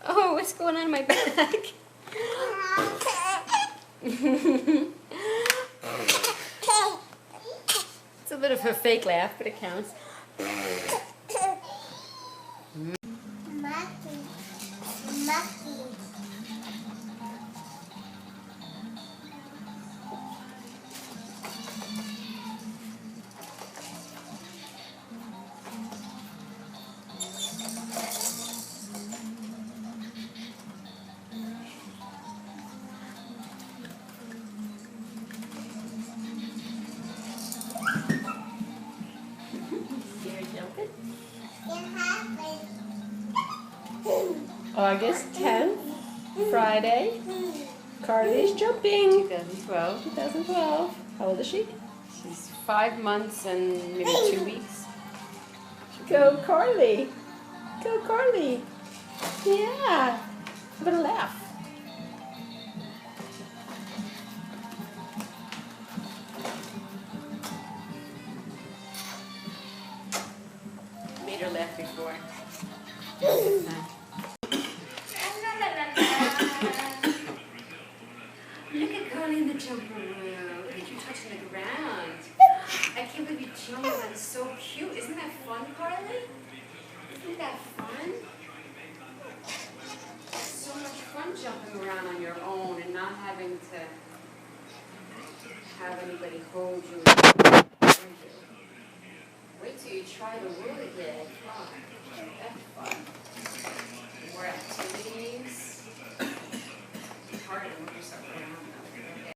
Oh, what's going on in my back? It's a bit of a fake laugh, but it counts. August 10th, Friday. Carly's jumping. 2012. 2012. How old is she? She's 5 months and maybe 2 weeks. Go Carly. Go Carly. Yeah. I'm gonna laugh. Made her laugh before. Look at Carly in the jumper room. Look at you touching the ground. I can't believe you jumped. That's so cute. Isn't that fun, Carly? Isn't that fun? It's so much fun jumping around on your own and not having to have anybody hold you. Wait till you try the wheel again. Oh, that's fun. More activities. It's hard to move yourself around.